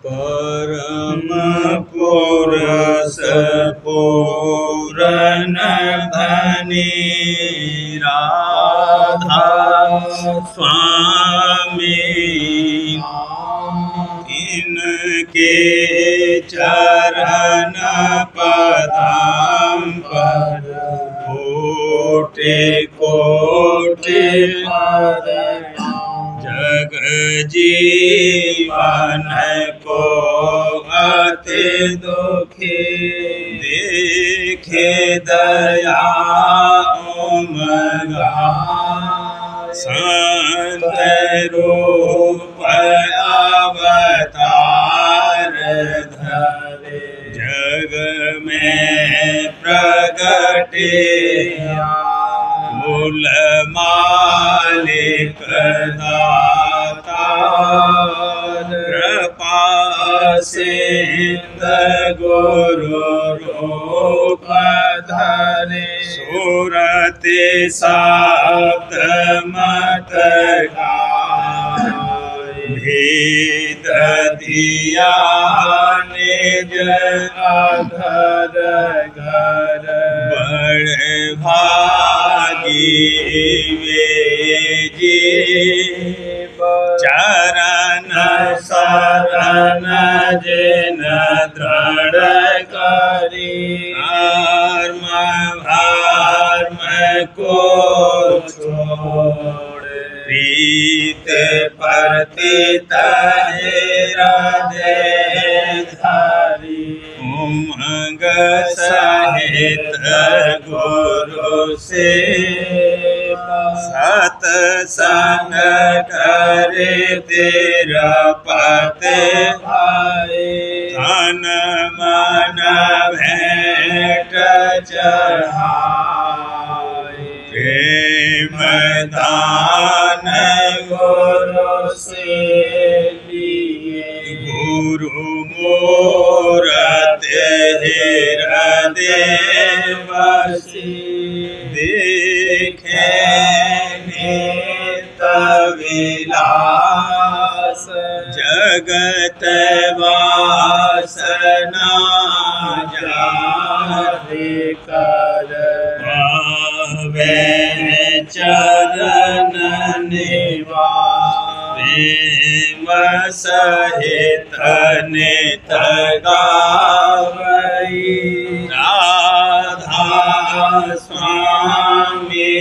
परम पुरुष पूरन धनी राधा स्वामी इनके चरण पदम पर कोटि कोटि जग जीवन को अति दुखी देखे दया उमगा संत रूप अवतार धरे जग में प्रगटे मूल मालिक दाता कृपा सिंध गुरु रूप धरे सुरति सप्त मत भेद दिया निज अधर घर बड़े भागी वे जीव चरण शरण जिन दृढ़ करी धर्म धर्म को छोड़ प्रीत प्रतित हृदय धारी उमंग सहित गुरु से सत्संग करे तेरा पते भाई तन मन भेंट चढ़ाए प्रेम दान गुरु से लिए गुरु मूरत हृदय बसी देखे नित विलास जगत वासना जाति कर पावे चरण निवास प्रेम सहित नित गावई राधा स्वामी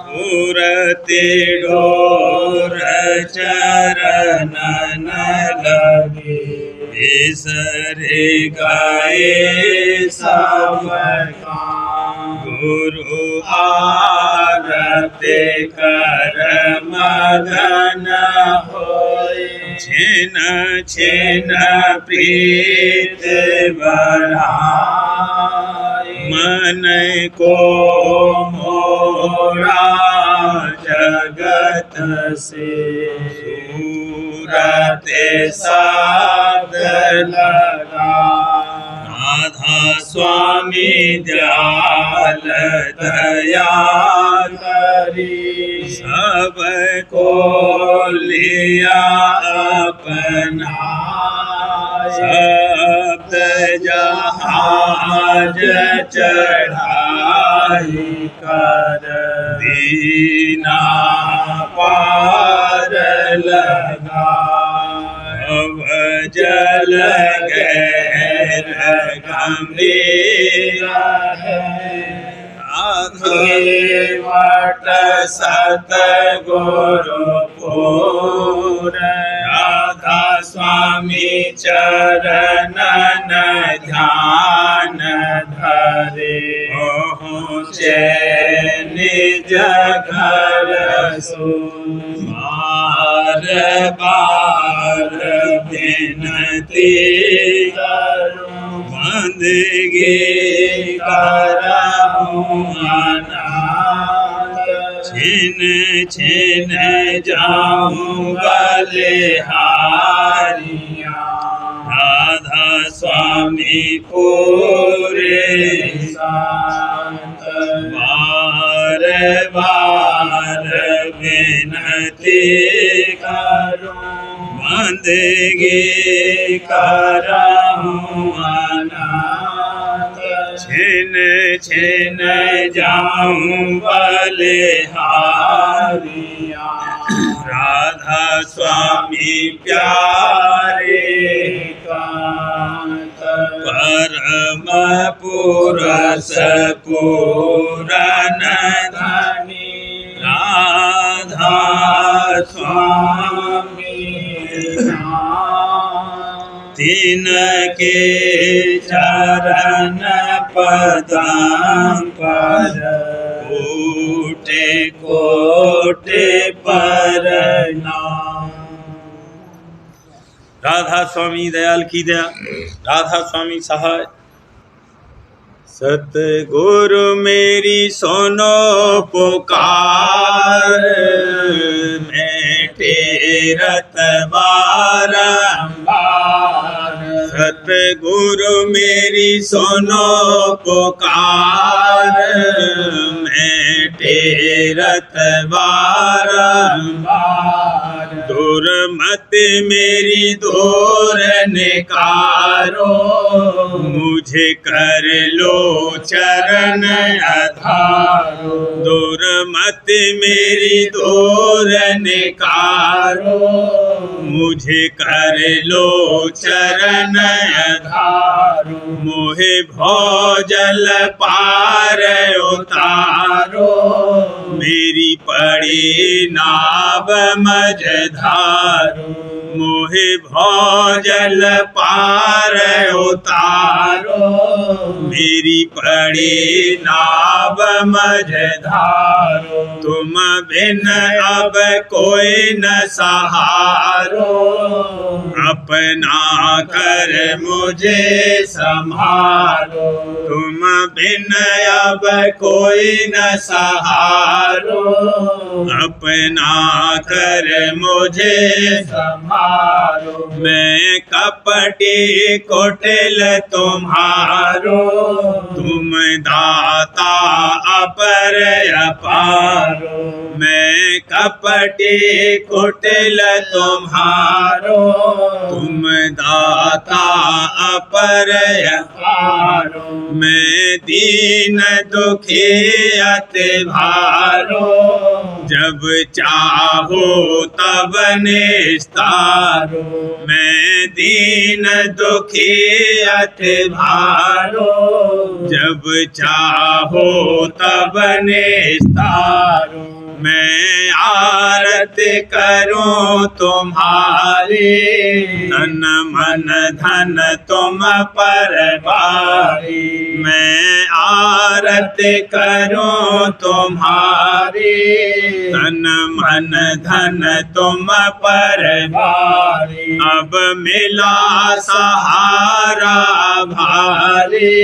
सुरति डोर चरण न लगे बिसरे गए सब काम गुरु आरती कर मगन होए छिन छिन प्रीत बढ़ाए मन को मोरा जगत से सूरत साध लगा राधा स्वामी दयाल दया करी सब को लिया अपना शब्द जहाज चढ़ाई कर दीना पार लगा अब जल गैर गंभीर वट सत गुरुपुर राधा स्वामी चरणन ध्यान धरे पहुँचे निज घर बार बार विनती करूं बंदगी करहूं अनाथ छिन छिन जाऊं बलिहारियां राधा स्वामी पूरे शांत बार बार विनती करूं बंदगी करहूँ अनाथ, छिन छिन जाऊँ बलिहारिया। राधा स्वामी प्यारे कांत, परम पुरस पूरन धनी। राधा स्वामी तिनके चरण पदम पर कोटि कोटि प्रणाम। राधा स्वामी दयाल की दया, राधा स्वामी सहाय। सतगुरु मेरी सुनो पुकार, मैं टेरत बारंबार। सतगुरु मेरी सुनो पुकार, मैं टेरत बारंबार। दुर्मति मेरी दूर निकारो, मुझे कर लो चरण आधारो। दुर्मति मेरी दूर निकारो, मुझे कर लो चरण आधारो। मोहे भौजल पार उतारो, मेरी पड़ी नाव मझधारो। मोहे भौजल पार उतारो, मेरी पड़ी नाव मझधारो। तुम बिन अब कोई न सहारो, अपना कर मुझे संभालो। तुम बिन अब कोई न सहारो, अपना कर मुझे संभालो। मैं कपटी कुटिल तुम्हारो, तुम दाता अपर अपारो। मैं कपटी कुटिल तुम्हारो, तुम दाता अपर अपारो। मैं दीन दुखी अति भारो, जब चाहो तब निस्तारो। मैं दीन दुखी अति भारो, जब चाहो तब निस्तारो। मैं आरती करूं तुम्हारी, तन मन धन तुम पर भारी। मैं आरती करूं तुम्हारी, तन मन धन तुम पर भारी। अब मिला सहारा भारी,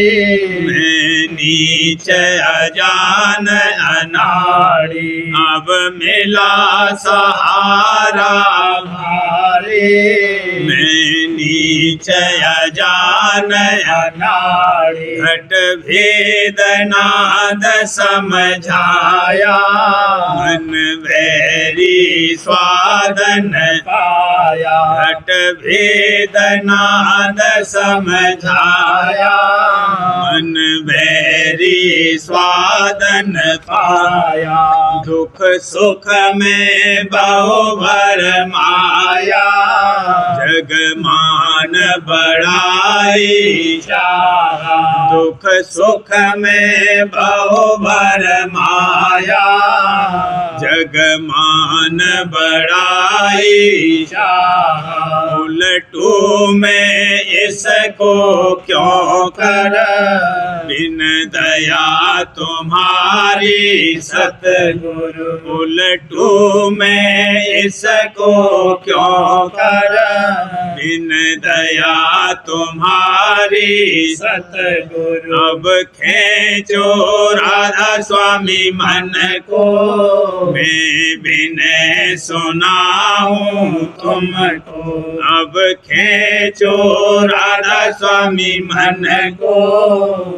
मैं नीच अजान अनाड़ी। अब मिला सहारा भारी, मैं नीच अजान अनाड़ी। घट भेद नाद समझाया, मन वैरी स्वादन पाया। घट भेद नाद समझाया, मन वैरी स्वादन पाया। दुख सुख में बहु भर माया, जग मान बड़ाई चाहा। दुख सुख में बहु भर माया, जग मान बड़ाई चाहा। उलटू में इसको क्यों कर, बिन दया तुम्हारी सतगुरु। उलटू में इसको क्यों कर, बिन दया तुम्हारी सतगुरु। अब खेचो राधा स्वामी मन को, मैं बिनय सुनाऊं तुमको। अब खेचो राधा स्वामी मन को,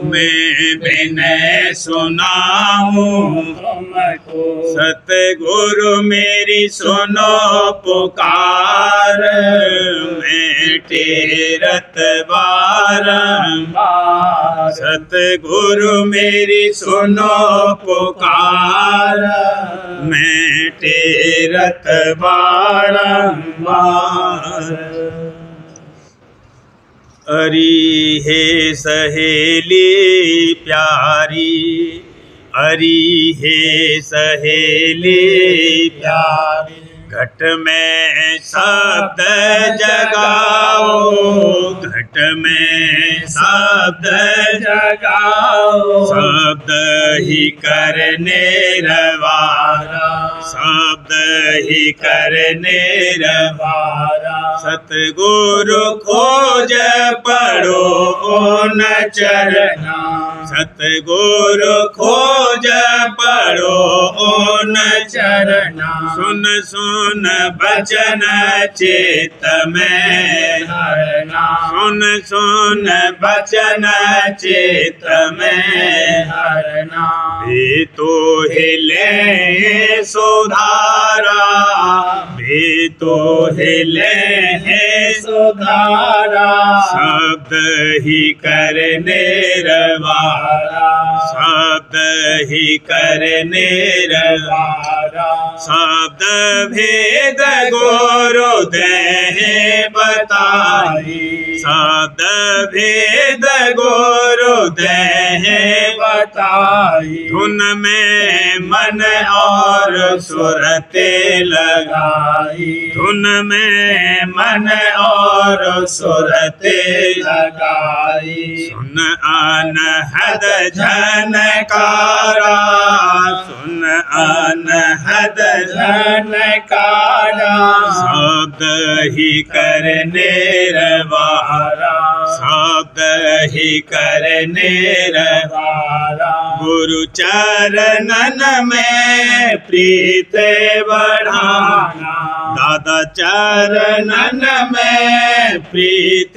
मैं बिनय सुनाऊं तुमको। सतगुरु मेरी सुनो पुकार, टेरत बारंबार। सतगुरु मेरी सुनो पुकार, मैं टेरत बारंबार। अरी हे सहेली प्यारी, अरी हे सहेली प्यारी। घट में शब्द जगाओ, घट में शब्द जगाओ। शब्द ही करने रवारा, शब्द ही करने रवारा। सतगुरु खोज पढ़ो न चरना, सतगुरु खोज पढ़ो न चरना। सुन सुन बचन चित में धरना, सुन सुन बचन चित में धरना। भी तो हिले सुधारा, भी तो हिले सुधारा। शब्द ही करने रवारा, शब्द ही करने रवारा। शब्द भेद गुरुदेव बताई, शब्द भेद गुरुदेव बताई। धुन में मन और सुरते लगाई, धुन में मन और सुरते लगाई। सुन अनहद झनकारा, सुन अनहद झनकारा। शब्द ही करने रवारा, शब्द ही करने रवारा। गुरु चरणन में प्रीत बढ़ाना, दादा चरणन में प्रीत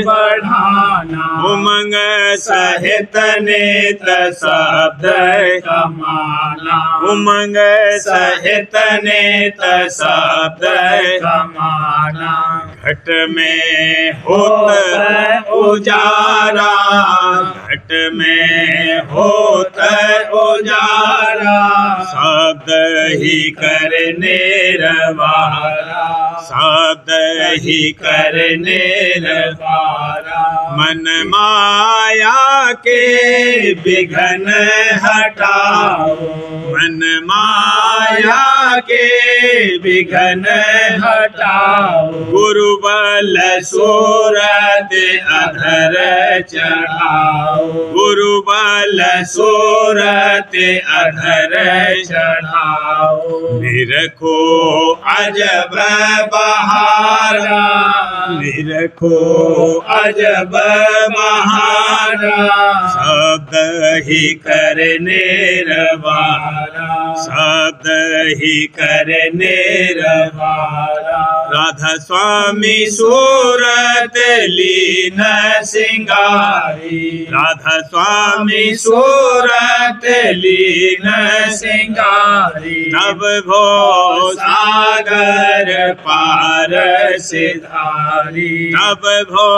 बढ़ाना। उमंग सहित नेत शब्द कमाना, उमंग सहित नेत शब्द कमाना। घट में होत उजारा, घट में होत उजारा। शब्द ही करने रवारा, शब्द ही करने रवारा। मन माया के विघ्न हटाओ, मन माया के विघ्न हटाओ। गुरु बल सूरत अधर चढ़ाओ, गुरु बल सूरत अधर चढ़ाओ। निरखो अजब बहारा, निरखो अजब बहारा। शब्द ही करने रवारा, शब्द ही करने रवारा। राधा स्वामी सूरत लीन सिंगारी, राधा स्वामी सूरत लीन सिंगारी। तब भो सागर पार सिधारी, तब भो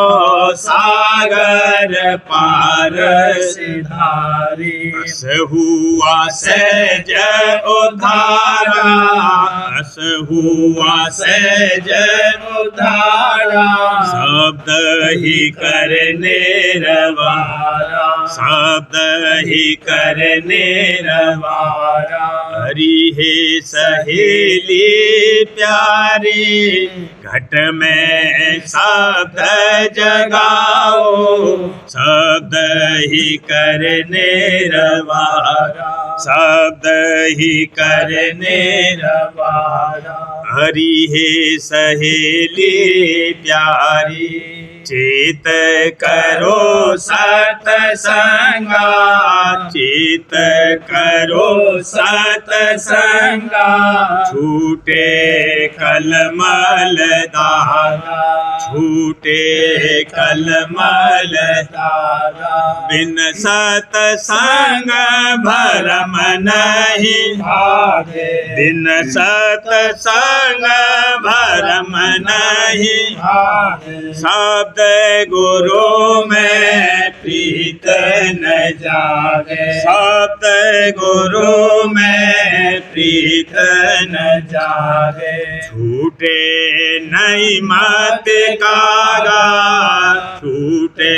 सागर पार सिधारी। अस हुआ सहज उद्धारा, अस हुआ सहज उद्धारा। शब्द ही करने रवारा, शब्द ही करने रवारा। हरि हे सहेली प्यारी, घट में शब्द जगाओ। शब्द ही करने रवारा, शब्द ही करने रवारा। हरि हे सहेली प्यारी, चित करो सतसंगा, चित करो सतसंगा। छूटे कलमल दागा, छूटे कलमल धारा बिन सतसंग भरम नहीं भागे बिन सतसंग भरम नहीं भागे शब्द गुरु में प्रीत न जागे शब्द गुरु में प्रीत न जागे छूटे नहीं मत कागा छूटे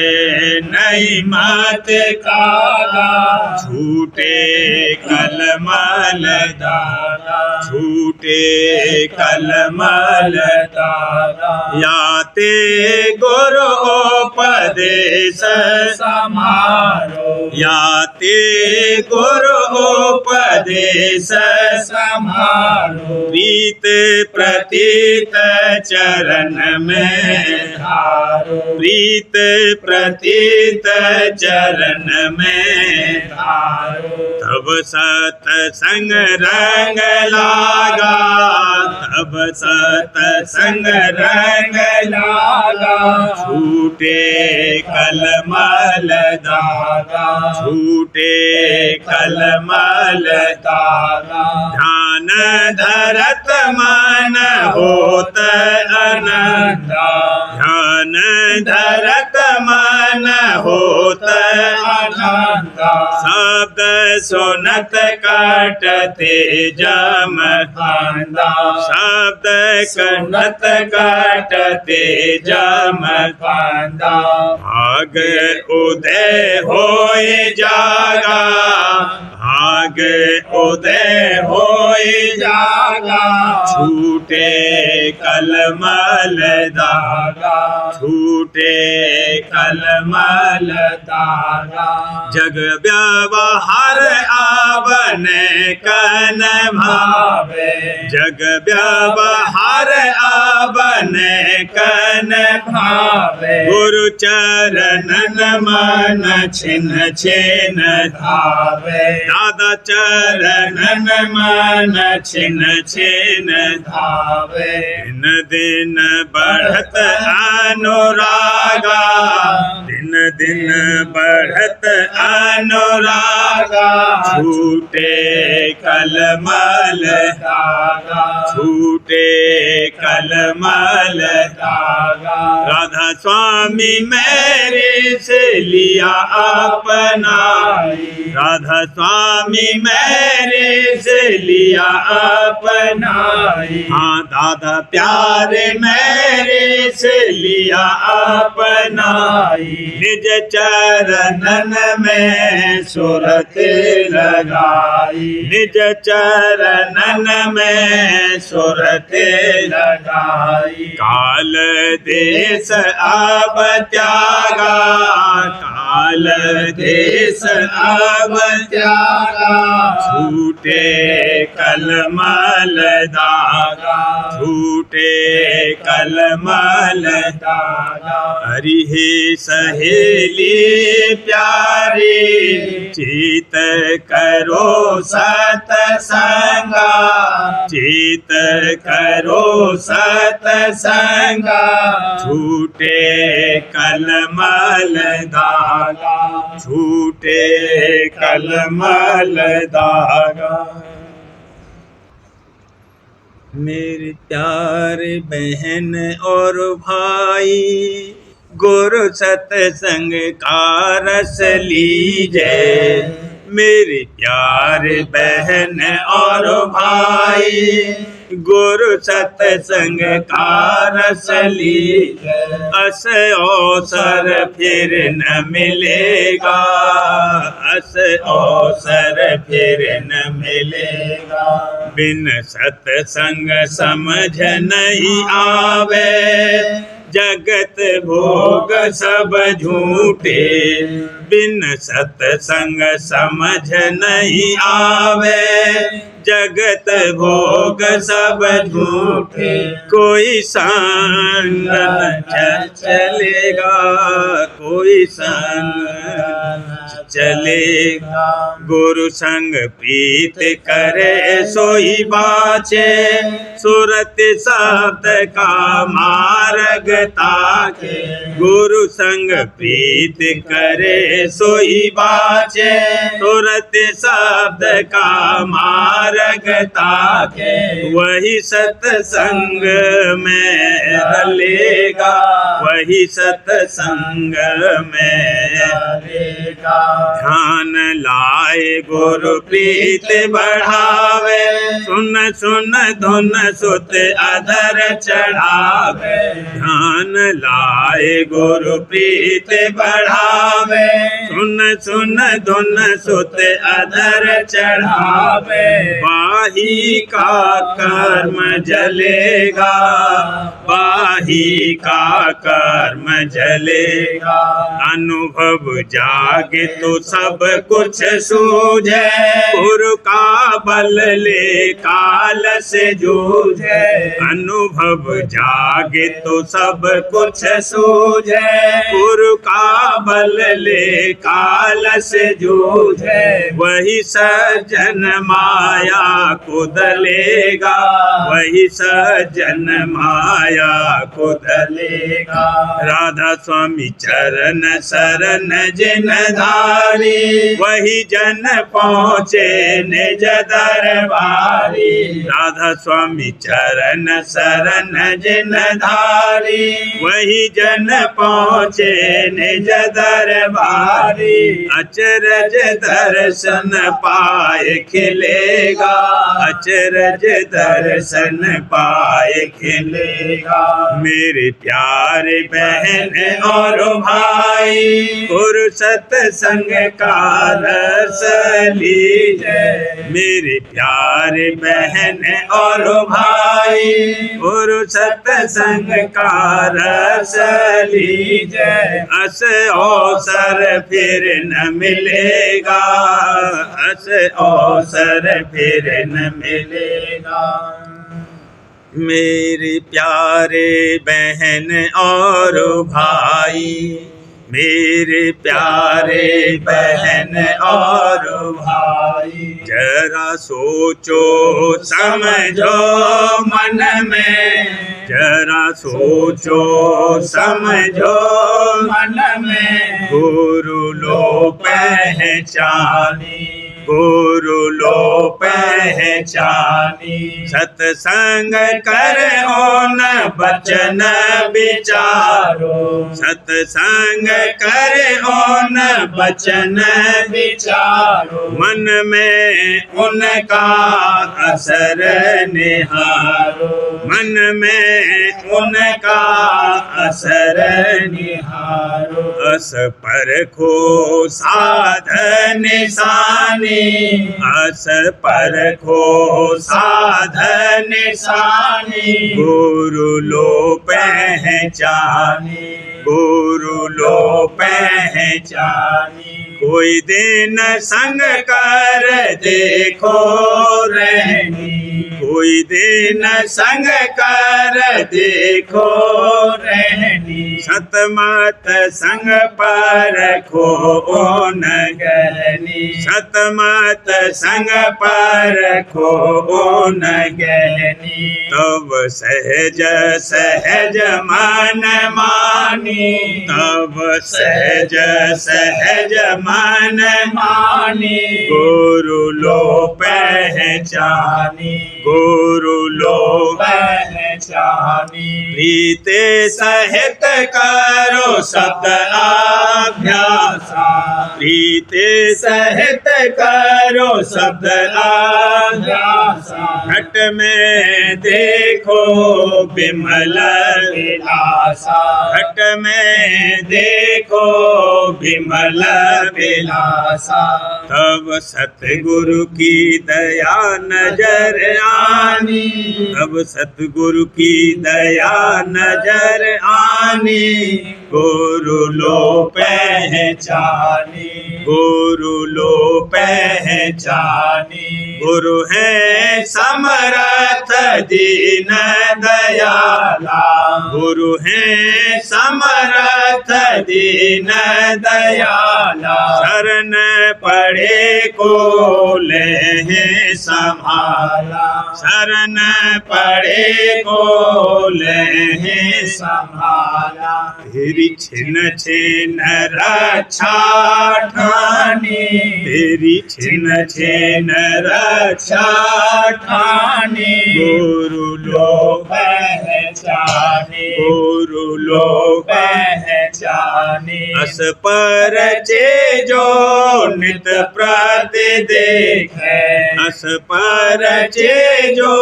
नहीं मत कागा छूटे कलमल दारा छूटे कलमल दारा याते गुरु उपदेश समारो याते गुरु उपदेश समारो प्रीत प्रतीत चरण में धारो प्रीत प्रतीत चरण में धारो तब सतसंग रंग लागा तब सतसंग रंग लागा छूटे कलमल दागा छूटे कलमल दागा ध्यान धरत मन होत आनंद ध्यान धरत मन होत आनंद शब्द सुनत काटते जम आनंदा शब्द सुनत काटते जम आनंदा भाग उदय होए जागा भाग उदय होए जागा छूटे कलमल दागा छूटे कलमल दागा जग व्यवहार आवन कन भावे जग व्यवहार आवन कन भावे गुरु चरणन मन छिन छिन धावे दादा चरणन मन छिन छिन धावे दिन दिन बढ़त अनुरागा दिन दिन बढ़त अनुरागा छूटे कलमल दागा छूटे कलमल दागा राधा स्वामी मेरे से लिया अपनाई राधा स्वामी मेरे से लिया अपनाई हाँ दादा प्यारे मेरे से लिया अपनाई निज चरणन में सुरत लगाई निज चरणन में सुरत लगाई काल देश अब त्यागा काल देश अब त्यागा छूटे कलमल दागा छूटे कलमल दागा हरि हे सहेली प्यारी चित करो सतसंगा चित करो सतसंगा छूटे कलमल दागा छूटे कलमल दागा मेरे प्यारे बहन और भाई गुरु सत्संग का रस लीजिए मेरे प्यारे बहन और भाई गुरु सत्संग का रस लीजिए अस अवसर फिर न मिलेगा अस अवसर फिर न मिलेगा बिन सत्संग समझ नहीं आवे जगत भोग सब झूठे बिन सत्संग समझ नहीं आवे जगत भोग सब झूठे कोई संग न चलेगा कोई संग चलेगा। गुरु संग प्रीत करे सोई बाचे, सुरत शब्द का मार्ग ताके। गुरु संग प्रीत करे सोई बाचे, सुरत शब्द का मार्ग ताके। वही सत्संग में रलेगा, वही सत्संग में रलेगा। ध्यान लाए गुरु प्रीत बढ़ावे, सुन सुन धुन सुत अधर चढ़ावे। ध्यान लाए गुरु प्रीत बढ़ावे, सुन सुन धुन सुत अधर चढ़ावे। बाही का कर्म जलेगा, बाही का कर्म जलेगा। अनुभव जागे तो सब कुछ सूझे, गुरु का बल ले काल से जूझे। अनुभव जागे तो सब कुछ सूझे, गुरु का बल ले काल से जूझे। वही सज्जन माया को दलेगा, वही सज्जन माया को दलेगा। राधा स्वामी चरण शरण जिन धारी, वही जन पहुँचे निज दरबारी। राधा स्वामी चरण शरण जिन धारी, वही जन पहुँचे निज दरबारी। अचरज दर्शन पाए खिलेगा, अचरज दर्शन पाए खिलेगा। मेरे प्यारे बहन और भाई, गुरु सत्संग का रस लीजिए। मेरे प्यारे बहन और भाई, गुरु सत्संग का रस लीजिए। अस अवसर फिर न मिलेगा, अस अवसर फिर न मिलेगा। मेरे प्यारे बहन और भाई, मेरे प्यारे बहन और भाई। जरा सोचो समझो मन में, जरा सोचो समझो मन में। गुरु लो पहचानी, गुरु लो पहचानी। सत्संग करो न बचन विचारो, सत्संग करो न बचन विचारो। मन में उनका असर निहारो, मन में उनका असर निहारो। अस परखो साधन निशानी, अस परखो साधन निशानी। गुरु लो पहचानी, गुरु लो पहचानी। कोई दिन संग कर देखो रहनी, कोई दिन संग कर देखो रहनी। सतमत संग परखो ओन गहनी, सतमत संग परखो ओन गहनी। तब सहज सहज मन मानी, तब सहज सहज मन मानी। गुरु लो पहचानी, गुरु लो पहचानी। प्रीते सहित करो शब्द अभ्यासा, प्रीते सहित करो शब्द अभ्यासा। घट में देखो विमल विलासा, घट में देखो विमल विलासा। तब सतगुरु की दया नजर आनी, तब सतगुरु की दया नजर आनी। गुरु लो पहचानी, गुरु लो पहचानी। गुरु है समर्थ दीन दयाला, गुरु है समर्थ दीन दयाला। शरण पड़े को ले संभाला, शरण पड़े को ले संभाला। तेरी छिन छिन रक्षा ठानी, तेरी छिन छिन रक्षा ठानी। गुरु लो पहचानी, गुरु लो पहचानी। अस पर चे जो नित प्रति देखे, अस पर चे जो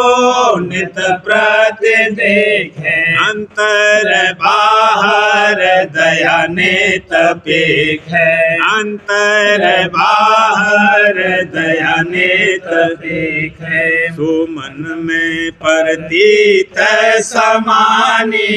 नित प्रति देखे। अंतर बाहर दया नित पेखे, अंतर बाहर दया नित पेखे। सुमन में परतीत समानी,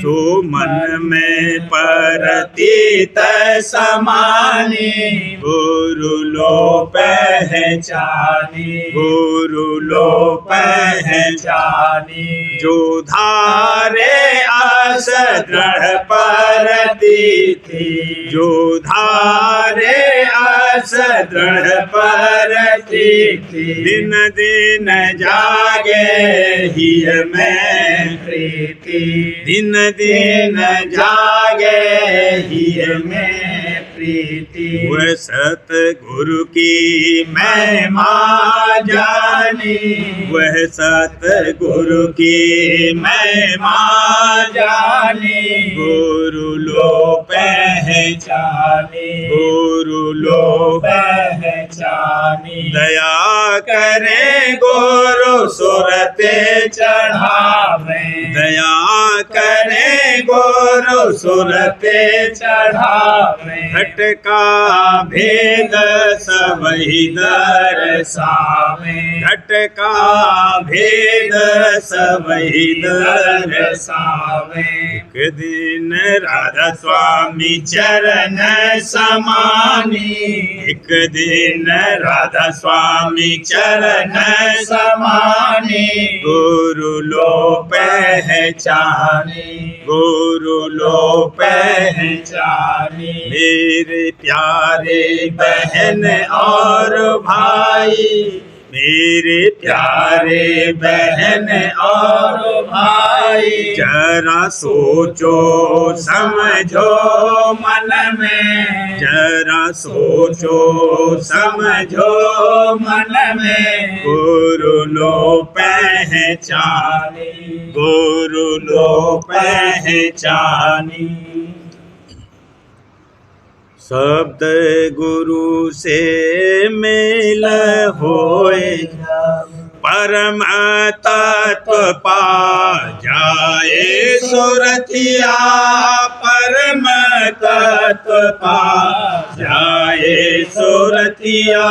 सुमन में परतीत समानी। गुरु लो पहचानी, गुरु लो पहचानी। जो धारे आस दृढ़ परतीति, जो धारे आस दृढ़ परतीति। दिन दिन जागे हिय में प्रीति, दिन दिन जागे हिय में प्रीति। वह सतगुरु की महिमा जानी, वह सतगुरु की महिमा जानी। गुरु लो पहचानी, गुरु लो पहचानी। दया करे गुरु सुरते चढ़ावे, दया करे गुरु सुरते चढ़ावे। घटका भेद सबहि दर्शावे, घटका भेद सबहि दर्शावे। एक दिन राधा स्वामी चरण समानी, एक दिन राधा स्वामी चरण समानी। गुरु लो पहचानी, गुरु लो पहचानी। मेरे प्यारे बहन और भाई, मेरे प्यारे बहन और भाई। जरा सोचो समझो मन में, जरा सोचो समझो मन में। गुरु लो पहचानी, गुरु लो पहचानी। शब्द गुरु से मेल होए, परम तत्व पा जाए सुरतिया, परम तत्व पा जाए सुरतिया।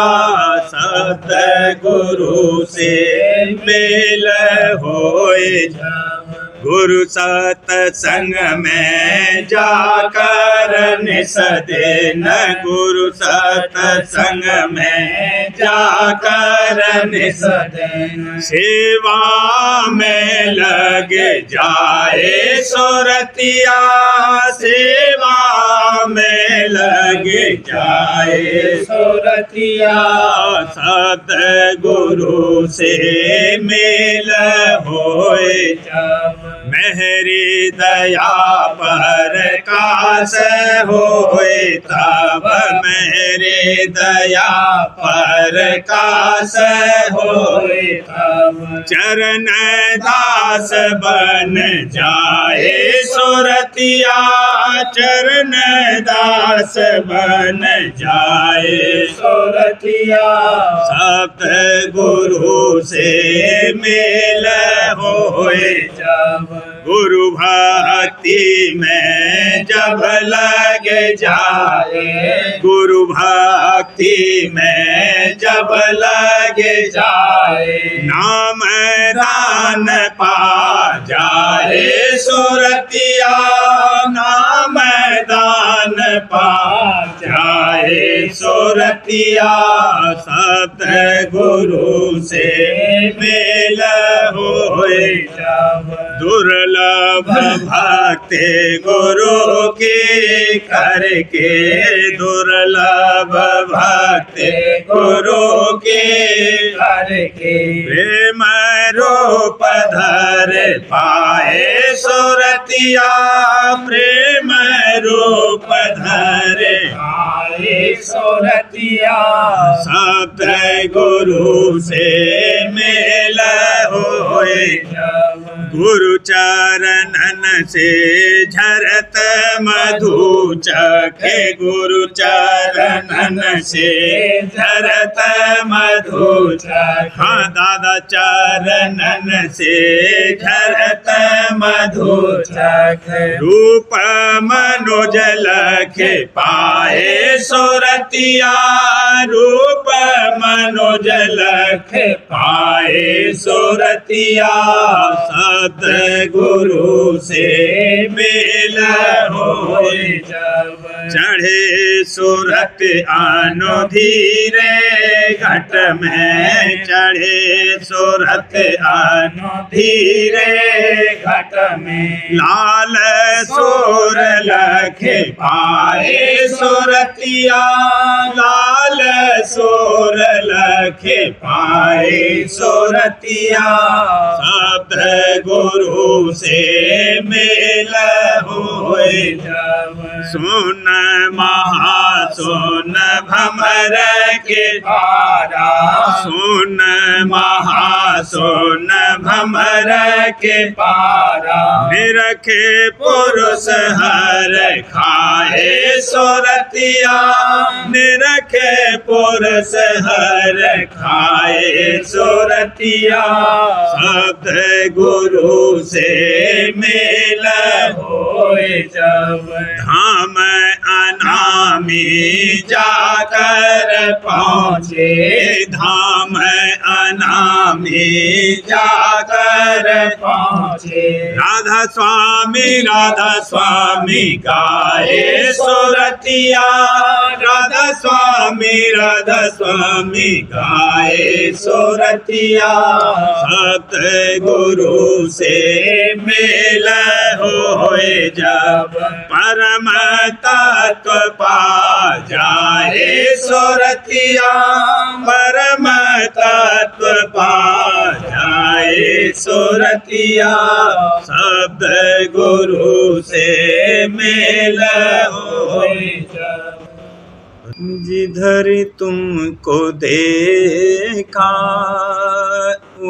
शब्द गुरु से मेल होए, गुरु सत्संग में जाकर निसदेन, गुरु सत्संग में जाकर निसदेन। सेवा में लग जाए सुरतिया, सेवा में लग जाए सुरतिया। सतगुरु से मेल होए जब, मेरी दया पर कास होए तब, मेरी दया पर कास होए तब। चरण दास बन जाए सुरतिया, चरण दास बन जाए सुरतिया। सतगुरु से मेल होए जब, गुरु भक्ति में जब लग जाए, गुरु भक्ति में जब लग जाए। नाम दान पा जाए सुरतिया, सोरतिया सतगुरु से मेल होए जब दुर्लभ भक्ति गुरु की करके दुर्लभ भक्ति गुरु की करके प्रेम रूप धर पाए सुरतिया प्रेम रूप धर पाए सुरतिया सतगुरु से मेल होए गुरु चरणन से झरत मधु चखे गुरु चरणन से झरत मधु चखे हाँ दादा चरणन से झरत मधु चखे रूप मनोज लखे पाए सुरतिया रूप मनोज लखे पाए सुरतिया सतगुरु से मेल होए जब चढ़े सुरत आनो धीरे घट में चढ़े सुरत आनो धीरे घट में लाल सोर लखे पाए सुरतिया लाल सोर लखे पाए सुरतिया सतगुरु से मेल होए जब सुन महासुन भमर के पारा सुन महासुन भमर के पारा निरखे पुरुष हर खाए सुरतिया निरखे पुरुष हर खाए सुरतिया सतगुरु से मेल होए जब धाम अनामी जाकर पहुँचे धाम अनामी जाकर पहुँचे राधा स्वामी गाए सुरतिया राधा स्वामी गाए सुरतिया सतगुरु से मेल होए जब परम तत्व पा जाए सुरतिया परम तत्व पा जाए सुरतिया सतगुरु से मेल होए जब जिधर तुमको देखा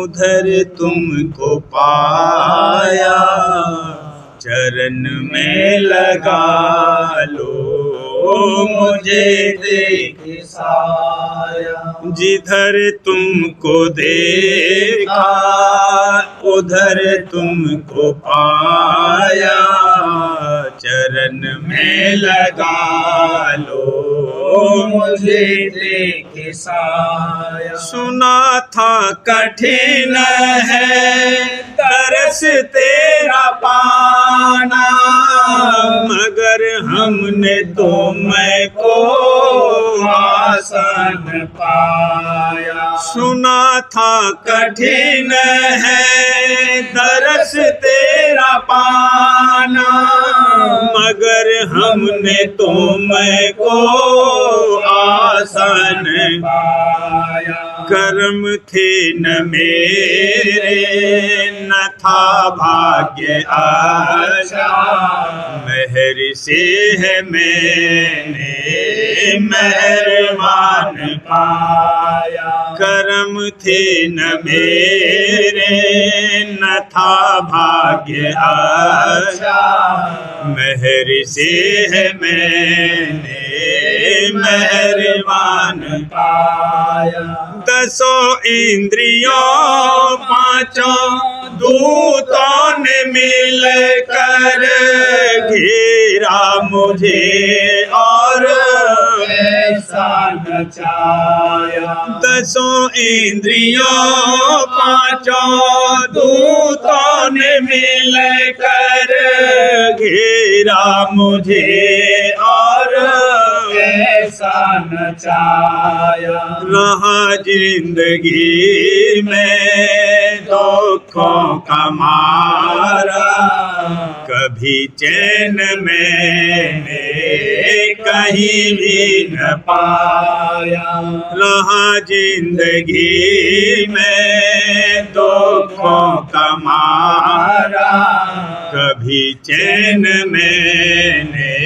उधर तुमको पाया चरण में लगा लो मुझे देख साया जिधर तुमको देखा उधर तुमको पाया चरण में लगा लो मुझे देख साया सुना था कठिन है तरस तेरा पाना मगर हमने तो मैं को आसान पाया सुना था कठिन है तरस तेरा पाना मगर हमने तो मैं को आसान पाया कर्म थे न मेरे न था भाग्य आशा मेहर से है मैंने मेहरबान पाया कर्म थे न मेरे न था भाग्य आशा मेहर से है मैंने मेहरबान पाया दसों इंद्रियों पांचों दूतों ने मिलकर घेरा मुझे और ऐसा नचाया दसों इंद्रियों पांचों दूतों ने मिलकर घेरा मुझे और ऐसा नचाया बचाया। रहा जिंदगी में दुखों का मारा, कभी चैन मैंने कहीं भी न पाया। रहा जिंदगी में दुखों का मारा, कभी चैन मैंने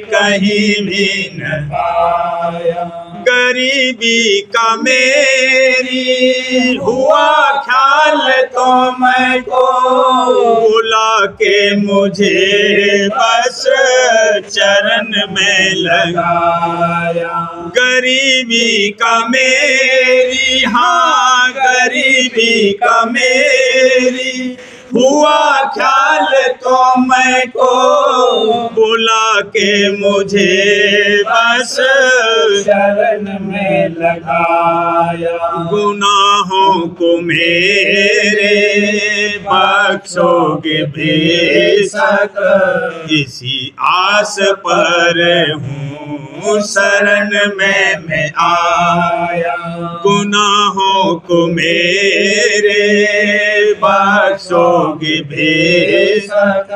कहीं भी न पाया। गरीबी का मेरी हुआ ख्याल तो मैं को बुला के मुझे बस चरण में लगाया। गरीबी का मेरी, हाँ गरीबी का मेरी हुआ ख्याल तो मैं को बुला के मुझे बस शरण में लगाया। गुनाहों को मेरे बख्शोगे बेशक, इसी आस पर हूँ शरण में मैं आया। गुनाहों को मेरे बख्शोगे बेशक,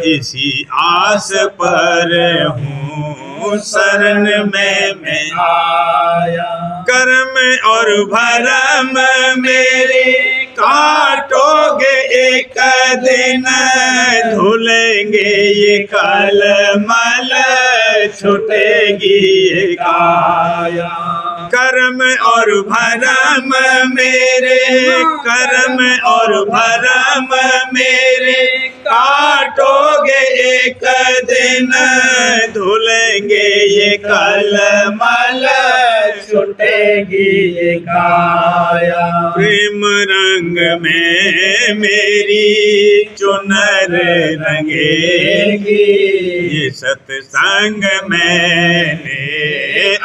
इसी आस पर हूँ शरण में मैं आया। कर्म और भरम मेरे काटोगे एक दिन, धुलेंगे ये कलमल छुटेगी ये काया। कर्म और भरम मेरे, कर्म और भरम मेरे काटोगे एक दिन, धुलेंगे ये कलमल छुटेगी ये काया। प्रेम रंग में मेरी चुनर रंगेगी, ये सत्संग मैंने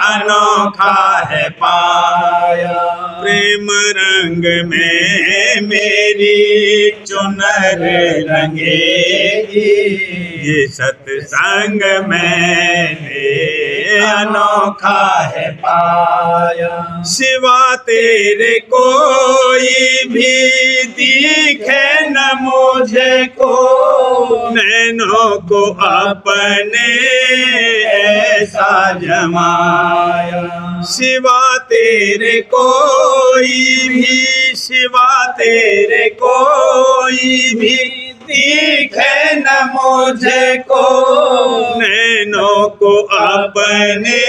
अनोखा है पाया। प्रेम रंग में मेरी चुनर रंगेगी, ये सत्संग मैंने अनोखा है पाया। सिवा तेरे कोई भी दिखे न मुझे को, नैनों को अपने ऐसा जमाया। सिवा तेरे कोई भी, सिवा तेरे कोई भी दिखे न मुझे को, नैनों को अपने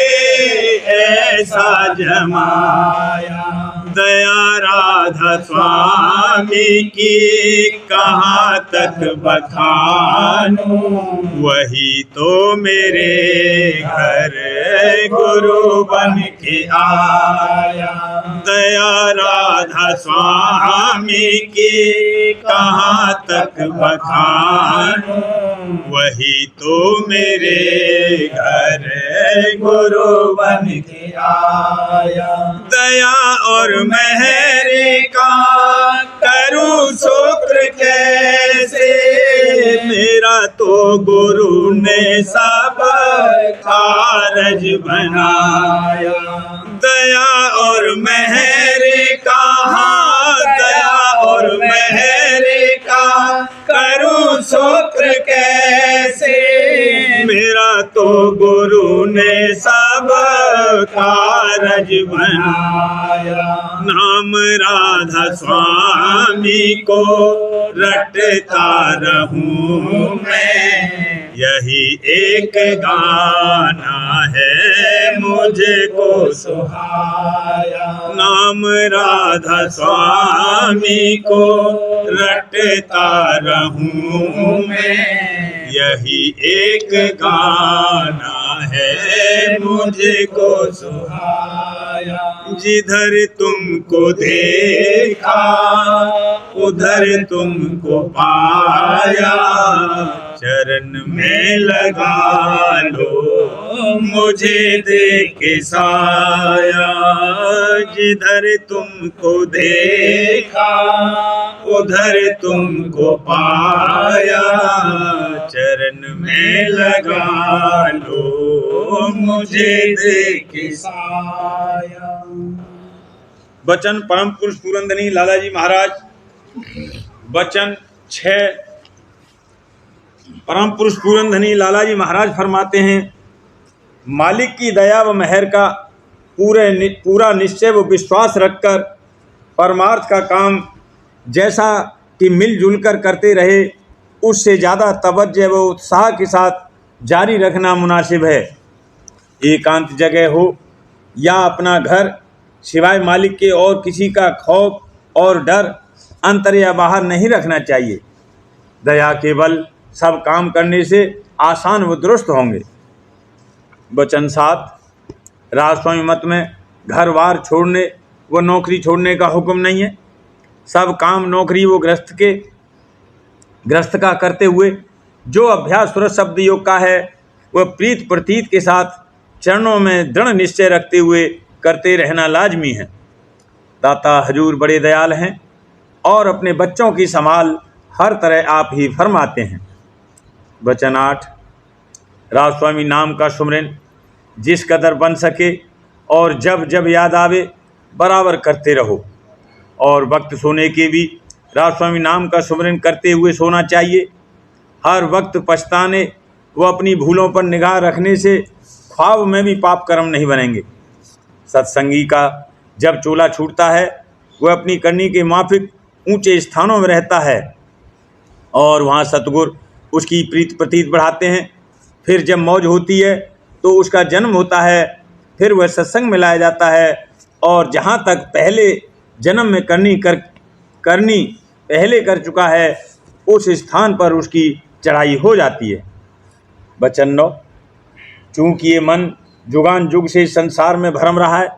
ऐसा जमाया। दया राधा स्वामी की कहाँ तक बखानूं, वही तो मेरे घर गुरु बन के आया। दया राधा स्वामी की कहाँ तक बखानूं, वही तो मेरे घर गुरु बन के आया। दया और मेहर का करूं शुक्र कैसे, मेरा तो गुरु ने सब कारज बनाया। दया और मेहर का, दया और मेहर का करूं शुक्र कैसे, मेरा तो गुरु ने सब कारज बनाया। नाम राधा स्वामी को रटता रहूं मैं, यही एक गाना है मुझको सुहाया। नाम राधा स्वामी को रटता रहूं मैं, यही एक गाना है मुझको सुहाया। जिधर तुमको देखा उधर तुमको पाया, चरण में लगा लो मुझे देख साया, जिधर तुमको देखा उधर तुमको पाया, चरण में लगा लो मुझे देख साया। वचन परम पुरुष पुरंदनी लाला जी महाराज। वचन 6। परम पुरुष पुरंदनी लाला जी महाराज फरमाते हैं, मालिक की दया व मेहर का पूरा निश्चय व विश्वास रखकर परमार्थ का काम जैसा कि मिलजुल कर करते रहे, उससे ज़्यादा तवज्जो व उत्साह के साथ जारी रखना मुनासिब है। एकांत जगह हो या अपना घर, सिवाय मालिक के और किसी का खौफ और डर अंतर या बाहर नहीं रखना चाहिए। दया के बल सब काम करने से आसान व दुरुस्त होंगे। वचन 7। राजस्वामी मत में घर वार छोड़ने व नौकरी छोड़ने का हुक्म नहीं है। सब काम नौकरी व गृहस्थ का करते हुए जो अभ्यास सूरज शब्द योग का है, वह प्रीत प्रतीत के साथ चरणों में दृढ़ निश्चय रखते हुए करते रहना लाजमी है। दाता हजूर बड़े दयाल हैं और अपने बच्चों की संभाल हर तरह आप ही फरमाते हैं। वचन 8। राजस्वामी नाम का सुमरन जिस कदर बन सके और जब जब याद आवे बराबर करते रहो, और वक्त सोने के भी राजस्वामी नाम का सुमरन करते हुए सोना चाहिए। हर वक्त पछताने व अपनी भूलों पर निगाह रखने से ख्वाब में भी पाप कर्म नहीं बनेंगे। सत्संगी का जब चोला छूटता है, वह अपनी करनी के माफिक ऊंचे स्थानों में रहता है और वहाँ सतगुर उसकी प्रीत प्रतीत बढ़ाते हैं। फिर जब मौज होती है तो उसका जन्म होता है, फिर वह सत्संग में लाया जाता है और जहाँ तक पहले जन्म में करनी पहले कर चुका है, उस स्थान पर उसकी चढ़ाई हो जाती है। वचन 9। चूँकि ये मन जुगान जुग से संसार में भरम रहा है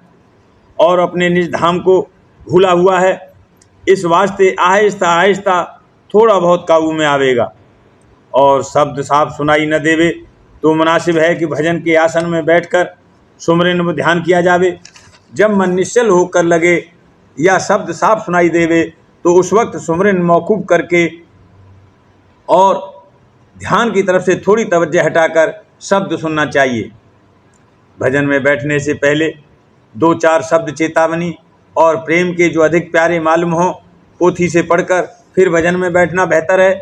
और अपने निज धाम को भूला हुआ है, इस वास्ते आहिस्ता आहिस्ता थोड़ा बहुत काबू में आवेगा और शब्द साफ सुनाई न देवे तो मुनासिब है कि भजन के आसन में बैठकर सुमरन में ध्यान किया जावे। जब मन निश्चल होकर लगे या शब्द साफ सुनाई देवे तो उस वक्त सुमरन मौकूफ करके और ध्यान की तरफ से थोड़ी तवज्जो हटाकर शब्द सुनना चाहिए। भजन में बैठने से पहले 2-4 शब्द चेतावनी और प्रेम के जो अधिक प्यारे मालूम हों, पोथी से पढ़कर फिर भजन में बैठना बेहतर है।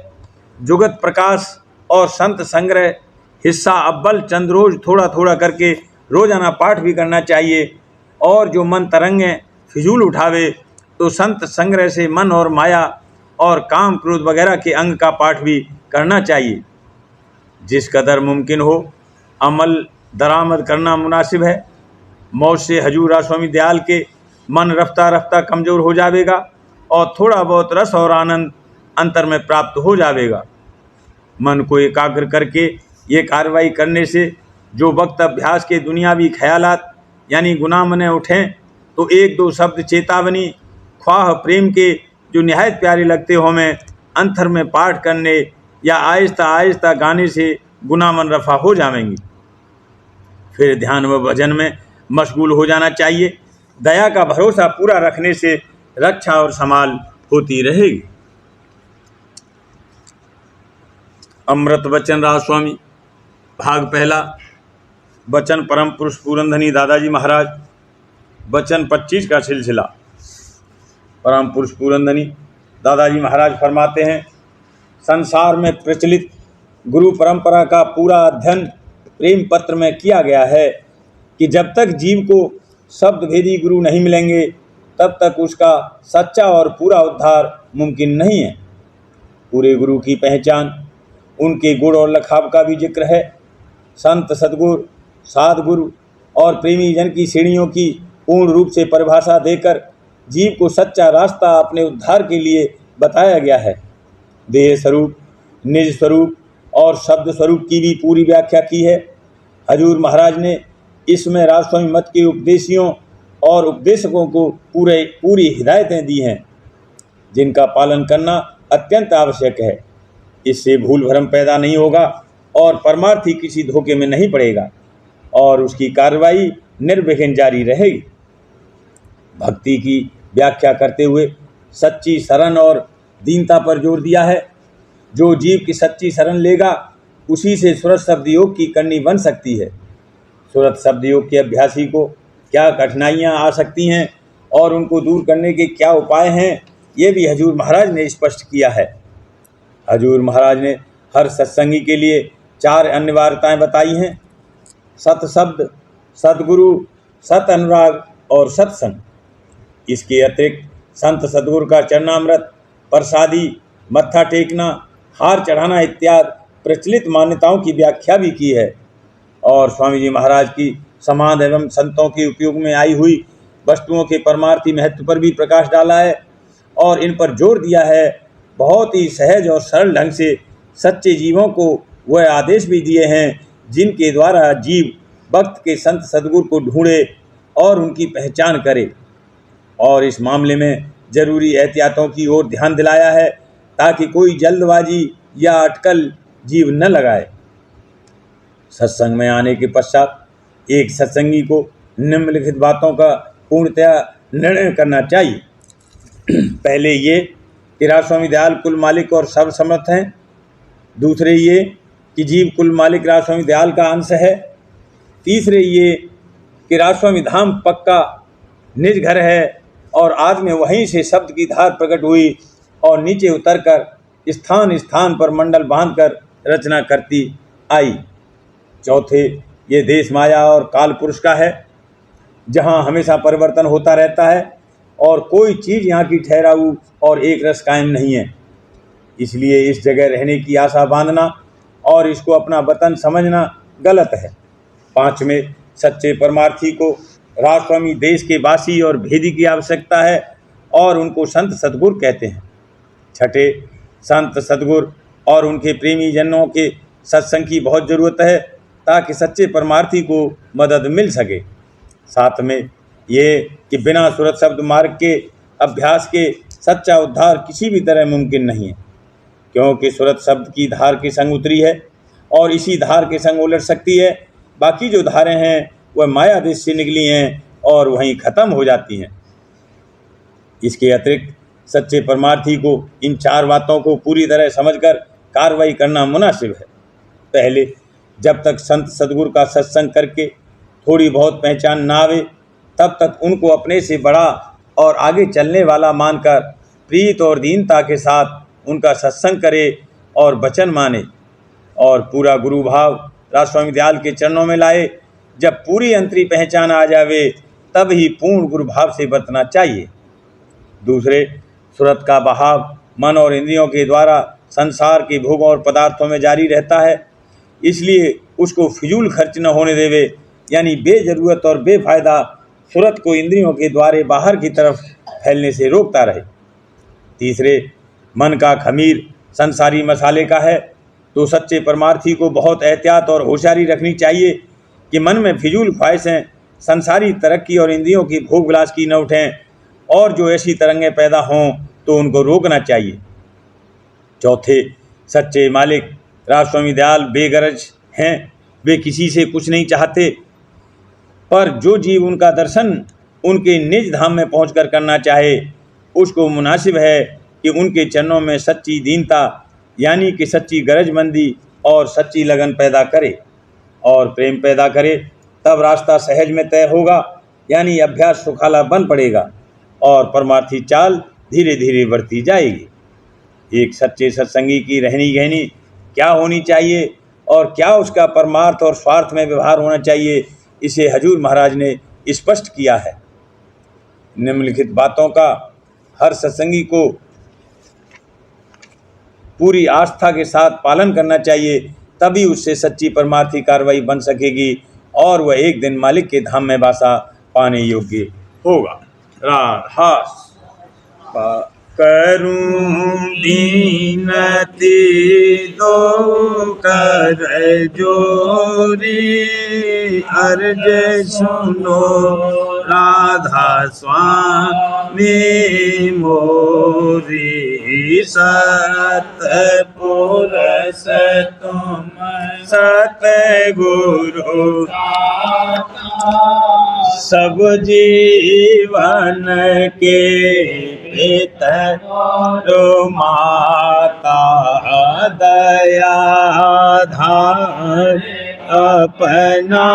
जुगत प्रकाश और संत संग्रह हिस्सा अव्वल चंद रोज थोड़ा थोड़ा करके रोजाना पाठ भी करना चाहिए, और जो मन तरंगें फिजूल उठावे तो संत संग्रह से मन और माया और काम क्रोध वगैरह के अंग का पाठ भी करना चाहिए। जिस कदर मुमकिन हो अमल दरामद करना मुनासिब है। मौज से हजूर राजस्वामी दयाल के मन रफ्ता रफ्ता कमज़ोर हो जाएगा और थोड़ा बहुत रस और आनंद अंतर में प्राप्त हो जाएगा। मन को एकाग्र करके ये कार्रवाई करने से जो वक्त अभ्यास के दुनियावी ख्यालात यानी गुनाह मने उठें तो 1-2 शब्द चेतावनी ख्वाह प्रेम के जो निहायत प्यारे लगते हो में अंतर में पाठ करने या आहिस्ता आहिस्ता गाने से गुनाह मन रफ़ा हो जाएंगी। फिर ध्यान व भजन में मशगूल हो जाना चाहिए। दया का भरोसा पूरा रखने से रक्षा और संभाल होती रहेगी। अमृत वचन राजस्वामी भाग पहला। वचन परम पुरुष पुरंधनी दादाजी महाराज। वचन 25 का सिलसिला। परम पुरुष पुरंधनी दादाजी महाराज फरमाते हैं, संसार में प्रचलित गुरु परंपरा का पूरा अध्ययन प्रेम पत्र में किया गया है कि जब तक जीव को शब्द भेदी गुरु नहीं मिलेंगे तब तक उसका सच्चा और पूरा उद्धार मुमकिन नहीं है। पूरे गुरु की पहचान उनके गुण और लखाव का भी जिक्र है। संत सद्गुरु साधगुरु और प्रेमी जन की श्रेणियों की पूर्ण रूप से परिभाषा देकर जीव को सच्चा रास्ता अपने उद्धार के लिए बताया गया है। देह स्वरूप, निज स्वरूप और शब्द स्वरूप की भी पूरी व्याख्या की है। हजूर महाराज ने इसमें राजस्वामी मत के उपदेशियों और उपदेशकों को पूरी हिदायतें दी हैं, जिनका पालन करना अत्यंत आवश्यक है। इससे भूल भ्रम पैदा नहीं होगा और परमार्थी किसी धोखे में नहीं पड़ेगा। और उसकी कार्रवाई निर्विघ्न जारी रहेगी। भक्ति की व्याख्या करते हुए सच्ची शरण और दीनता पर जोर दिया है। जो जीव की सच्ची शरण लेगा उसी से सुरत शब्द योग की करनी बन सकती है। सुरत शब्द योग के अभ्यासी को क्या कठिनाइयाँ आ सकती हैं और उनको दूर करने के क्या उपाय हैं, ये भी हजूर महाराज ने स्पष्ट किया है। हजूर महाराज ने हर सत्संगी के लिए 4 अनिवार्यताएं बताई हैं: सत शब्द, सतगुरु, सत अनुराग और सत्संग। इसके अतिरिक्त संत सदगुरु का चरणामृत, प्रसादी, मत्था टेकना, हार चढ़ाना इत्यादि प्रचलित मान्यताओं की व्याख्या भी की है और स्वामी जी महाराज की समाज एवं संतों के उपयोग में आई हुई वस्तुओं के परमार्थी महत्व पर भी प्रकाश डाला है और इन पर जोर दिया है। बहुत ही सहज और सरल ढंग से सच्चे जीवों को वह आदेश भी दिए हैं जिनके द्वारा जीव भक्त के संत सदगुरु को ढूंढे और उनकी पहचान करे, और इस मामले में जरूरी एहतियातों की ओर ध्यान दिलाया है ताकि कोई जल्दबाजी या अटकल जीव न लगाए। सत्संग में आने के पश्चात एक सत्संगी को निम्नलिखित बातों का पूर्णतया निर्णय करना चाहिए। पहले ये कि राजस्वामी दयाल कुल मालिक और सर्वसमर्थ हैं। दूसरे ये कि जीव कुल मालिक राजस्वामी दयाल का अंश है। तीसरे ये कि राजस्वामी धाम पक्का निज घर है और आज में वहीं से शब्द की धार प्रकट हुई और नीचे उतरकर स्थान स्थान पर मंडल बांधकर रचना करती आई। चौथे, ये देश माया और काल पुरुष का है जहाँ हमेशा परिवर्तन होता रहता है और कोई चीज़ यहाँ की ठहराऊ और एक रस कायम नहीं है। इसलिए इस जगह रहने की आशा बांधना और इसको अपना वतन समझना गलत है। पांचवें, सच्चे परमार्थी को राजस्वामी देश के वासी और भेदी की आवश्यकता है और उनको संत सदगुरु कहते हैं। छठे, संत सदगुरु और उनके प्रेमी जनों के सत्संग की बहुत ज़रूरत है ताकि सच्चे परमार्थी को मदद मिल सके। सातवें, ये कि बिना सुरत शब्द मार्ग के अभ्यास के सच्चा उद्धार किसी भी तरह मुमकिन नहीं है, क्योंकि सुरत शब्द की धार के संग उतरी है और इसी धार के संग उलट सकती है। बाकी जो धारें हैं वह माया देश से निकली हैं और वहीं ख़त्म हो जाती हैं। इसके अतिरिक्त सच्चे परमार्थी को इन 4 बातों को पूरी तरह समझकर कार्रवाई करना मुनासिब है। पहले, जब तक संत सदगुरु का सत्संग करके थोड़ी बहुत पहचान ना आवे तब तक उनको अपने से बड़ा और आगे चलने वाला मानकर प्रीत और दीनता के साथ उनका सत्संग करे और वचन माने और पूरा गुरु भाव राजस्वामी दयाल के चरणों में लाए। जब पूरी अंतरी पहचान आ जावे तब ही पूर्ण गुरु भाव से बरतना चाहिए। दूसरे, सुरत का बहाव मन और इंद्रियों के द्वारा संसार के भोगों और पदार्थों में जारी रहता है, इसलिए उसको फिजूल खर्च न होने देवे, यानी बेजरूरत और बेफायदा सुरत को इंद्रियों के द्वारे बाहर की तरफ फैलने से रोकता रहे। तीसरे, मन का खमीर संसारी मसाले का है तो सच्चे परमार्थी को बहुत एहतियात और होशियारी रखनी चाहिए कि मन में फिजूल ख्वाहिशें संसारी तरक्की और इंद्रियों की भोग विलास की न उठें और जो ऐसी तरंगें पैदा हों तो उनको रोकना चाहिए। चौथे, सच्चे मालिक राजस्वामी दयाल बेगरज हैं, वे किसी से कुछ नहीं चाहते, पर जो जीव उनका दर्शन उनके निज धाम में पहुंचकर करना चाहे उसको मुनासिब है कि उनके चरणों में सच्ची दीनता यानी कि सच्ची गरजमंदी और सच्ची लगन पैदा करे और प्रेम पैदा करे। तब रास्ता सहज में तय होगा, यानी अभ्यास सुखाला बन पड़ेगा और परमार्थी चाल धीरे धीरे बढ़ती जाएगी। एक सच्चे सत्संगी की रहनी गहनी क्या होनी चाहिए और क्या उसका परमार्थ और स्वार्थ में व्यवहार होना चाहिए, इसे हजूर महाराज ने स्पष्ट किया है। निम्नलिखित बातों का हर सत्संगी को पूरी आस्था के साथ पालन करना चाहिए, तभी उससे सच्ची परमार्थी कार्रवाई बन सकेगी और वह एक दिन मालिक के धाम में वासा पाने योग्य होगा। राधा करूं दीनती दो कर जोरी, अर्ज सुनो राधा स्वामी मोरी, सतपुरुष तुम सतगुरु सब जीवन के पितरो माता दया धार अपना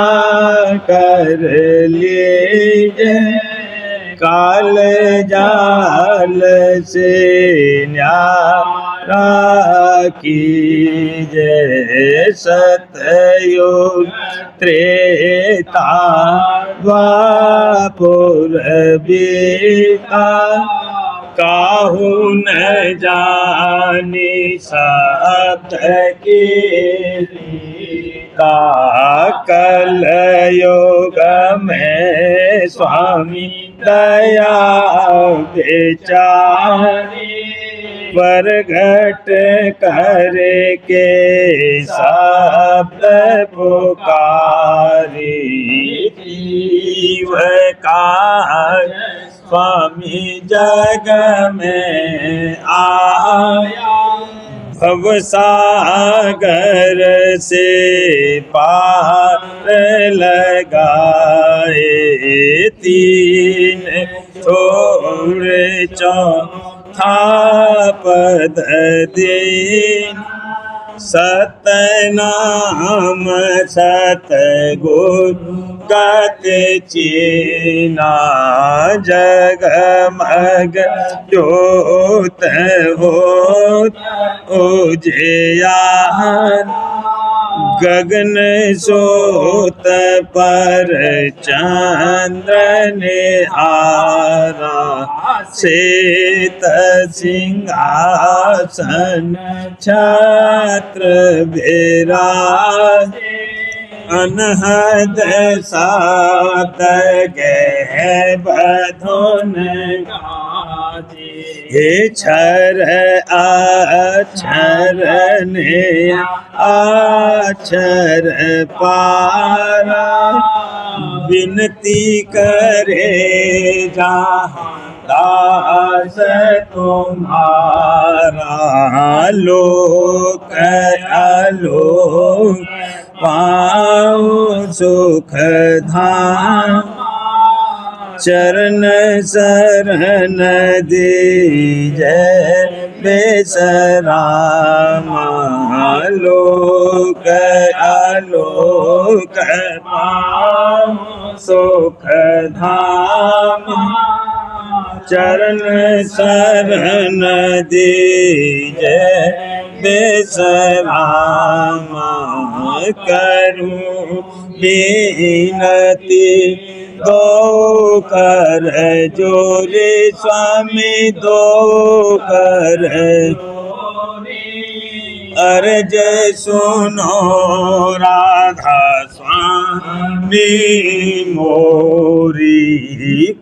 कर लीजिए काल जाल से न्यारा कीजिए सतयुग त्रेता द्वापर बीता काहू न जानी सत की का कल योग में स्वामी दया बेचारी प्रगट करके शब्द पुकारी जीव का स्वामी जग में आया भवसागर से पार लगाए तीन छोड़ चौथा पद दीन सतनाम सतगुरु गत चीना जगमग ज्योत होत उजियार गगन सोत पर चंद्र निहारा श्वेत सिंहासन छत्र विराज अनहद सात गह बधुन गाजे हे क्षर अक्षर ने अक्षर पारा विनती करे जहाँ दास तुम्हारा लोक आलोक पाओ सुख धाम चरण शरण दीजय बेसरामा लोक आलोक पाओ सुख धाम चरण शरण दीजय बेसरामा करूं बीनती दो कर जोरे स्वामी दो कर अर्ज सुनो राधा स्वामी मोरी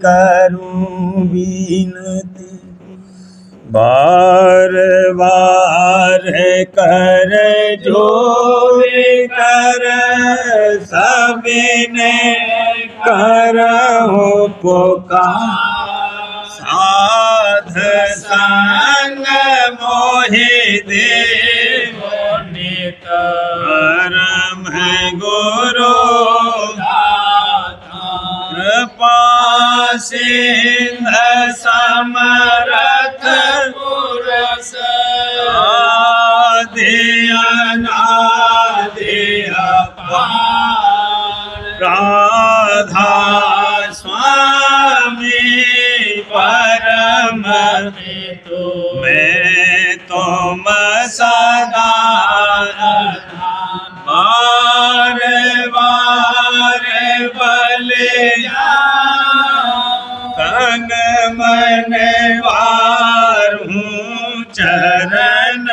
करूं बीनती बार बार कर जोरे कर सबने करहु पुकार साध संग मोहि देव नित परम गुरु कृपा सिंध समरथ पुरस आदि अनादि अपार राधा स्वामी परम मैं तुम सदा बार बार बले तन मन वारूं चरण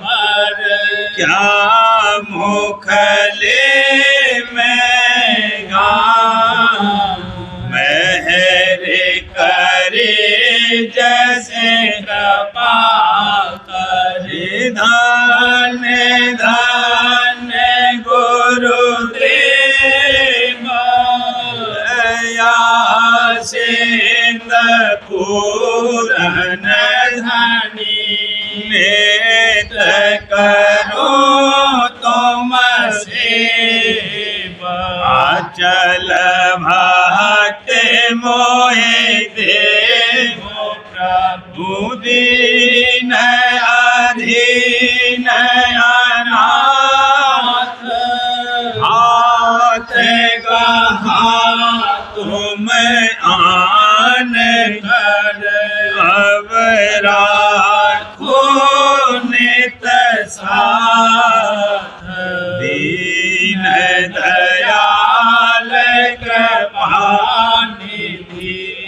पर क्या मुखले में गा मेहरे करे जैसे कृपा करे धन धन गुरुदेव या सिंध पूरन धनी नेत करो तुम से चल भक्त मोहि देव प्रभु दीन अधीन अनाथ हाथ गहा तुम आन कर अब राखो नित साथ दीन दयाल कृपानिधि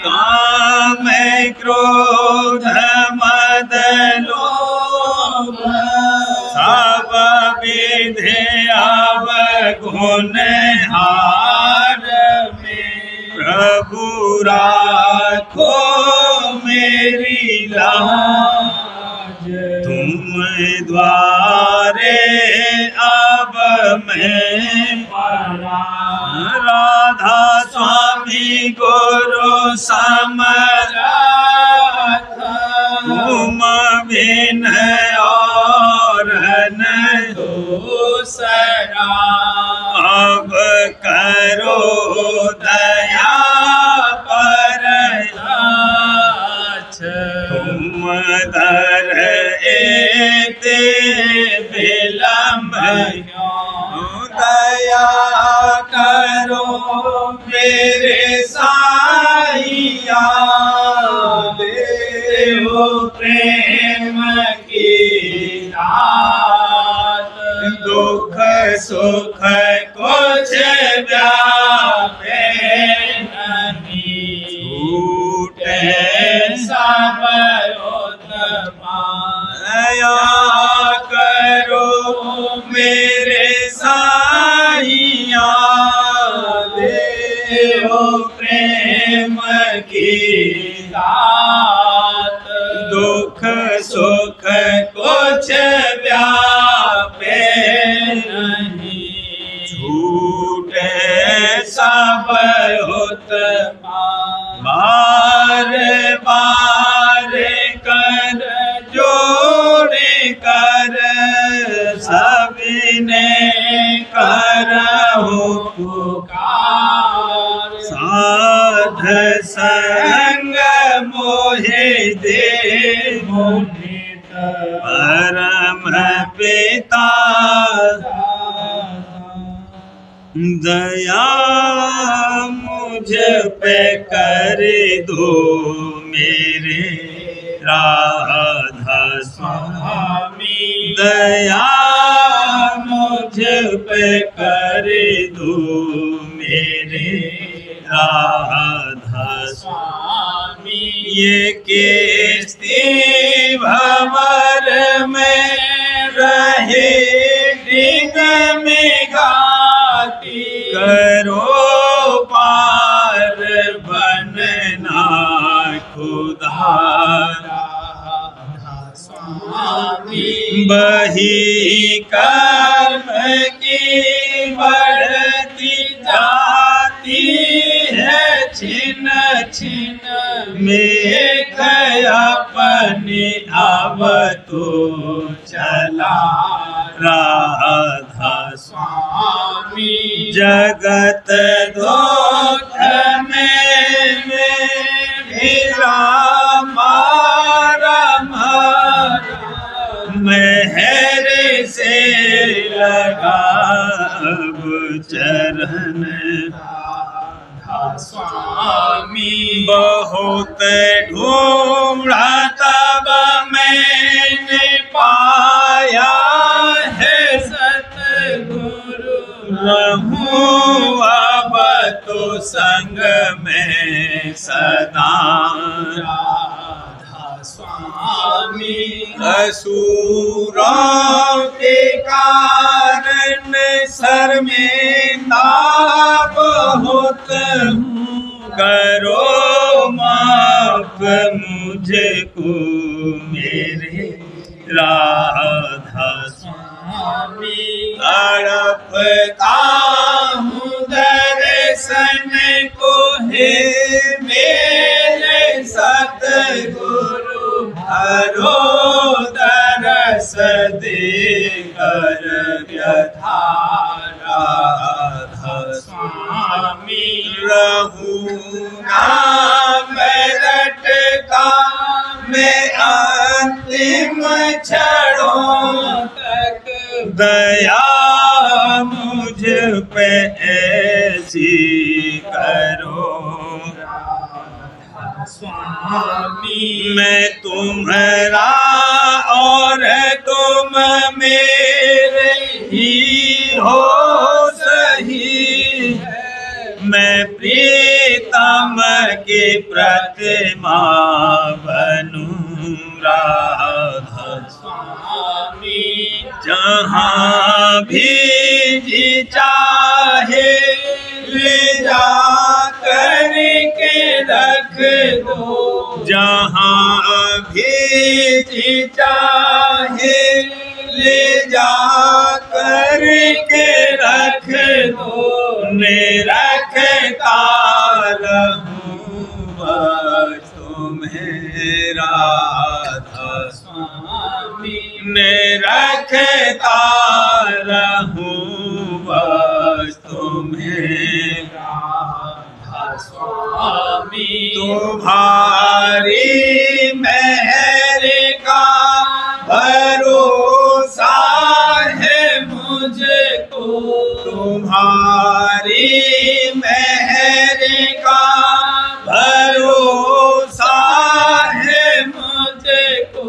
काम क्रोध मद लोभ सब विधि अवगुण हार में प्रभु राखो मेरी लाज तुम द्वारे अब मैं पड़ा राधा स्वामी गुरु समरथ तुम बिन और न दूसरा अब करो दया पर तुम दर एते विलम्ब दया करो मेरे साईया देव प्रेम की दात दुख सुख कुछ व्यापे नहीं छूटे सब दया करो मेरे साईया देव प्रेम की दात दुख सुख कुछ व्यापे नहीं छूटे सब बार बार कर जोड़े कर सबने करहु पुकार साध संग मोहि दे परम पिता दया मुझ पे कर दो मेरे राधा स्वामी दया मुझ पे कर दो मेरे राधा स्वामी ये किस्ती भंवर में रहे डिग में घाटी करो पार बनना खुदा स्वामी बही कर्म की बढ़ती जाती है छिन छिन मेघ अपने अब तो चला राधा स्वामी जगत दुख में मेरा मारा मेहर से लगा अब चरण स्वामी बहुत ढूंढा तब मैंने पाया है सतगुरु रहूं अब तो संग में सदा राधा स्वामी असुरों के कारण सर में नाप बहुत करो माफ मुझको मेरे राधा स्वामी तड़पता हूँ दर्शन को हे मेरे सतगुरु हरो दरस दे कर व्यथा राधा स्वामी रहूंगा मैं लटका मैं अंतिम क्षणों तक, दया मुझ पे ऐसी करो स्वामी, मैं तुम्हारा और तुम मेरे ही हो सही, मैं प्रीतम की प्रतिमा बनूं राधा स्वामी, जहाँ भी जी चाहे ले जा करके रख दो, जहाँ भी जी चाहे ले जा करके रख दो, मैं रखता रहूं बस तुम्हें राधा स्वामी, मैं रखता रहूं बस तुम्हें राधा स्वामी, तुम्हारी मेहर का भरोसा है मुझको, तुम्हारी मेहर का भरोसा है मुझको,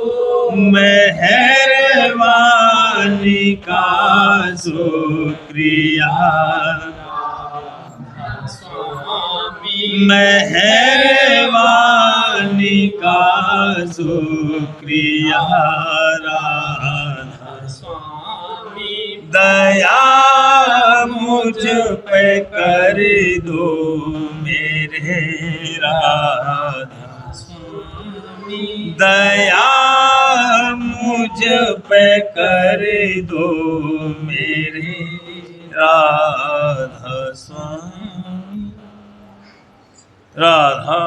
मेहरबानी का शुक्रिया मेहरबानी का शुक्रिया राधा स्वामी, दया मुझ पे कर दो मेरे राधा स्वामी, दया मुझ पे कर दो मेरे राधा स्वामी, राधा।